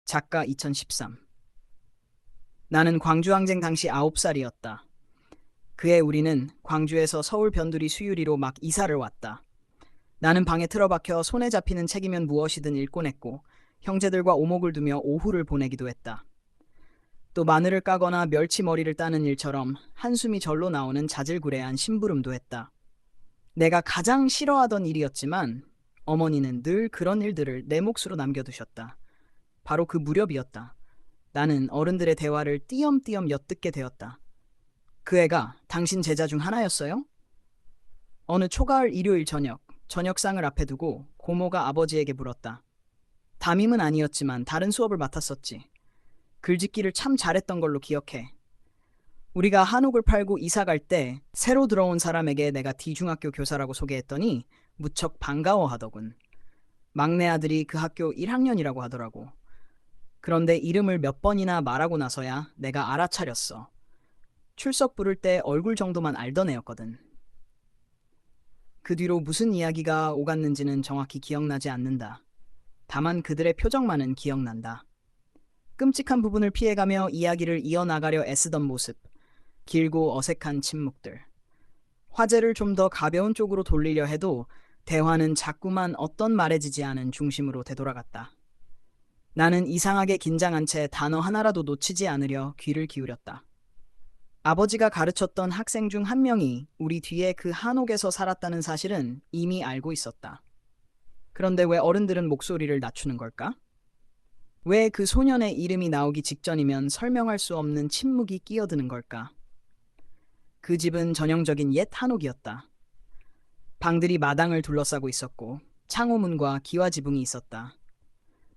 작가 2013. 나는 광주항쟁 당시 9살이었다. 그해 우리는 광주에서 서울 변두리 수유리로 막 이사를 왔다. 나는 방에 틀어박혀 손에 잡히는 책이면 무엇이든 읽곤 했고 형제들과 오목을 두며 오후를 보내기도 했다. 또 마늘을 까거나 멸치머리를 따는 일처럼 한숨이 절로 나오는 자질구레한 심부름도 했다. 내가 가장 싫어하던 일이었지만 어머니는 늘 그런 일들을 내 몫으로 남겨두셨다. 바로 그 무렵이었다. 나는 어른들의 대화를 띄엄띄엄 엿듣게 되었다. 그 애가 당신 제자 중 하나였어요? 어느 초가을 일요일 저녁상을 앞에 두고 고모가 아버지에게 물었다. 담임은 아니었지만 다른 수업을 맡았었지. 글짓기를 참 잘했던 걸로 기억해. 우리가 한옥을 팔고 이사 갈 때 새로 들어온 사람에게 내가 D중학교 교사라고 소개했더니 무척 반가워하더군. 막내 아들이 그 학교 1학년이라고 하더라고. 그런데 이름을 몇 번이나 말하고 나서야 내가 알아차렸어. 출석 부를 때 얼굴 정도만 알던 애였거든. 그 뒤로 무슨 이야기가 오갔는지는 정확히 기억나지 않는다. 다만 그들의 표정만은 기억난다. 끔찍한 부분을 피해가며 이야기를 이어나가려 애쓰던 모습, 길고 어색한 침묵들. 화제를 좀 더 가벼운 쪽으로 돌리려 해도 대화는 자꾸만 어떤 말해지지 않은 중심으로 되돌아갔다. 나는 이상하게 긴장한 채 단어 하나라도 놓치지 않으려 귀를 기울였다. 아버지가 가르쳤던 학생 중 한 명이 우리 뒤에 그 한옥에서 살았다는 사실은 이미 알고 있었다. 그런데 왜 어른들은 목소리를 낮추는 걸까? 왜 그 소년의 이름이 나오기 직전이면 설명할 수 없는 침묵이 끼어드는 걸까? 그 집은 전형적인 옛 한옥이었다. 방들이 마당을 둘러싸고 있었고 창호문과 기와 지붕이 있었다.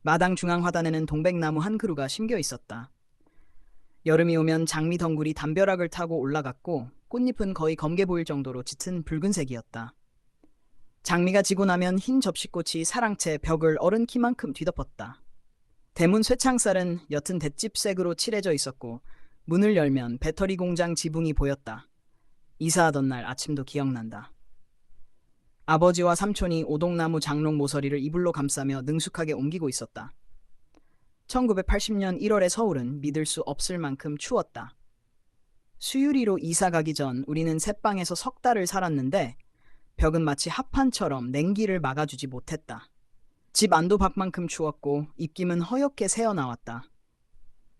마당 중앙 화단에는 동백나무 한 그루가 심겨 있었다. 여름이 오면 장미 덩굴이 담벼락을 타고 올라갔고 꽃잎은 거의 검게 보일 정도로 짙은 붉은색이었다. 장미가 지고 나면 흰 접시꽃이 사랑채 벽을 어른 키만큼 뒤덮었다. 대문 쇠창살은 옅은 뎃집색으로 칠해져 있었고 문을 열면 배터리 공장 지붕이 보였다. 이사하던 날 아침도 기억난다. 아버지와 삼촌이 오동나무 장롱 모서리를 이불로 감싸며 능숙하게 옮기고 있었다. 1980년 1월의 서울은 믿을 수 없을 만큼 추웠다. 수유리로 이사 가기 전 우리는 새방에서 석 달을 살았는데 벽은 마치 합판처럼 냉기를 막아주지 못했다. 집 안도 밖만큼 추웠고 입김은 허옇게 새어나왔다.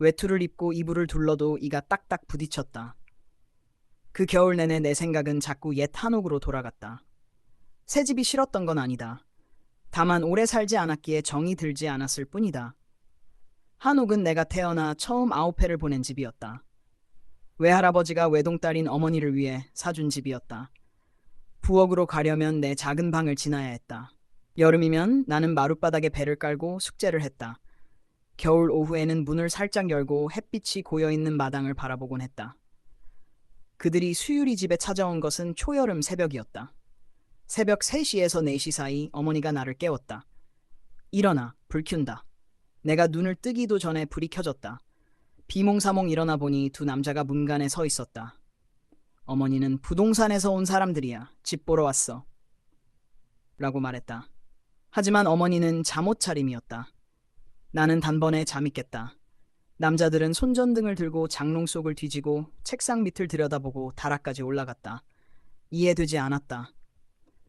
외투를 입고 이불을 둘러도 이가 딱딱 부딪혔다. 그 겨울 내내 내 생각은 자꾸 옛 한옥으로 돌아갔다. 새 집이 싫었던 건 아니다. 다만 오래 살지 않았기에 정이 들지 않았을 뿐이다. 한옥은 내가 태어나 처음 9회를 보낸 집이었다. 외할아버지가 외동딸인 어머니를 위해 사준 집이었다. 부엌으로 가려면 내 작은 방을 지나야 했다. 여름이면 나는 마룻바닥에 배를 깔고 숙제를 했다. 겨울 오후에는 문을 살짝 열고 햇빛이 고여있는 마당을 바라보곤 했다. 그들이 수유리 집에 찾아온 것은 초여름 새벽이었다. 새벽 3시에서 4시 사이 어머니가 나를 깨웠다. 일어나, 불 켠다. 내가 눈을 뜨기도 전에 불이 켜졌다. 비몽사몽 일어나 보니 두 남자가 문간에 서 있었다. 어머니는 부동산에서 온 사람들이야. 집 보러 왔어. 라고 말했다. 하지만 어머니는 잠옷차림이었다. 나는 단번에 잠이 깼다. 남자들은 손전등을 들고 장롱 속을 뒤지고 책상 밑을 들여다보고 다락까지 올라갔다. 이해되지 않았다.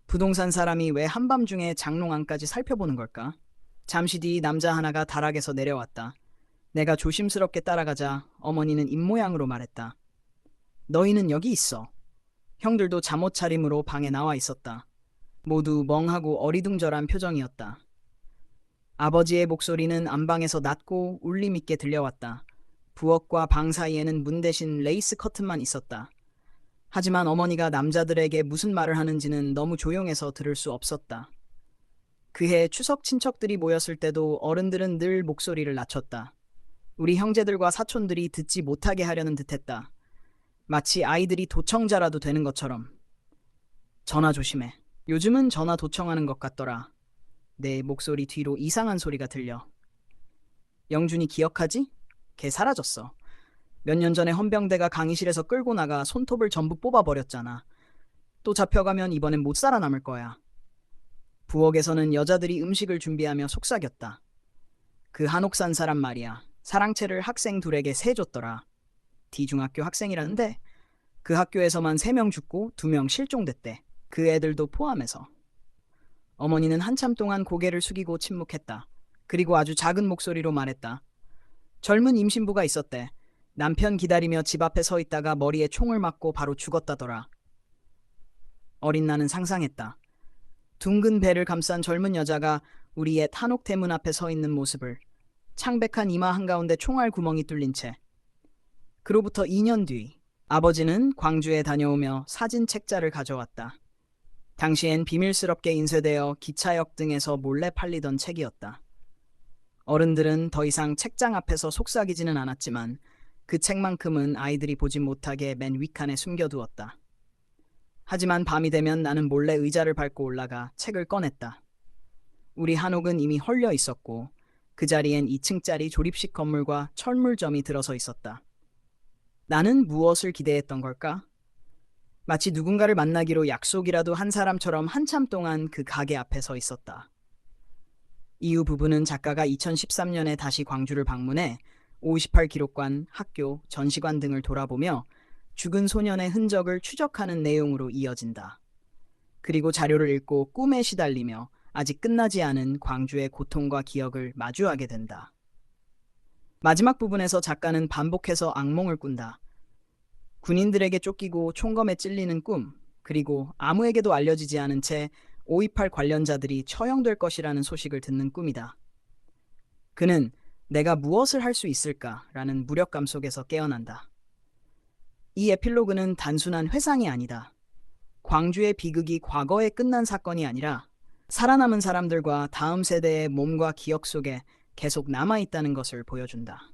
부동산 사람이 왜 한밤중에 장롱 안까지 살펴보는 걸까? 잠시 뒤 남자 하나가 다락에서 내려왔다. 내가 조심스럽게 따라가자 어머니는 입모양으로 말했다. 너희는 여기 있어. 형들도 잠옷 차림으로 방에 나와 있었다. 모두 멍하고 어리둥절한 표정이었다. 아버지의 목소리는 안방에서 낮고 울림 있게 들려왔다. 부엌과 방 사이에는 문 대신 레이스 커튼만 있었다. 하지만 어머니가 남자들에게 무슨 말을 하는지는 너무 조용해서 들을 수 없었다. 그해 추석 친척들이 모였을 때도 어른들은 늘 목소리를 낮췄다. 우리 형제들과 사촌들이 듣지 못하게 하려는 듯했다. 마치 아이들이 도청자라도 되는 것처럼. 전화 조심해. 요즘은 전화 도청하는 것 같더라. 내 목소리 뒤로 이상한 소리가 들려. 영준이 기억하지? 걔 사라졌어. 몇 년 전에 헌병대가 강의실에서 끌고 나가 손톱을 전부 뽑아버렸잖아. 또 잡혀가면 이번엔 못 살아남을 거야. 부엌에서는 여자들이 음식을 준비하며 속삭였다. 그 한옥산 사람 말이야. 사랑채를 학생 둘에게 세 줬더라. D중학교 학생이라는데 그 학교에서만 3명 죽고 2명 실종됐대. 그 애들도 포함해서. 어머니는 한참 동안 고개를 숙이고 침묵했다. 그리고 아주 작은 목소리로 말했다. 젊은 임신부가 있었대. 남편 기다리며 집 앞에 서 있다가 머리에 총을 맞고 바로 죽었다더라. 어린 나는 상상했다. 둥근 배를 감싼 젊은 여자가 우리 옛 한옥 대문 앞에 서 있는 모습을. 창백한 이마 한가운데 총알 구멍이 뚫린 채. 그로부터 2년 뒤 아버지는 광주에 다녀오며 사진 책자를 가져왔다. 당시엔 비밀스럽게 인쇄되어 기차역 등에서 몰래 팔리던 책이었다. 어른들은 더 이상 책장 앞에서 속삭이지는 않았지만 그 책만큼은 아이들이 보지 못하게 맨 윗칸에 숨겨두었다. 하지만 밤이 되면 나는 몰래 의자를 밟고 올라가 책을 꺼냈다. 우리 한옥은 이미 헐려 있었고 그 자리엔 2층짜리 조립식 건물과 철물점이 들어서 있었다. 나는 무엇을 기대했던 걸까? 마치 누군가를 만나기로 약속이라도 한 사람처럼 한참 동안 그 가게 앞에 서 있었다. 이후 부부는 작가가 2013년에 다시 광주를 방문해 528 기록관, 학교, 전시관 등을 돌아보며 죽은 소년의 흔적을 추적하는 내용으로 이어진다. 그리고 자료를 읽고 꿈에 시달리며 아직 끝나지 않은 광주의 고통과 기억을 마주하게 된다. 마지막 부분에서 작가는 반복해서 악몽을 꾼다. 군인들에게 쫓기고 총검에 찔리는 꿈, 그리고 아무에게도 알려지지 않은 채 528 관련자들이 처형될 것이라는 소식을 듣는 꿈이다. 그는 내가 무엇을 할 수 있을까라는 무력감 속에서 깨어난다. 이 에필로그는 단순한 회상이 아니다. 광주의 비극이 과거에 끝난 사건이 아니라 살아남은 사람들과 다음 세대의 몸과 기억 속에 계속 남아있다는 것을 보여준다.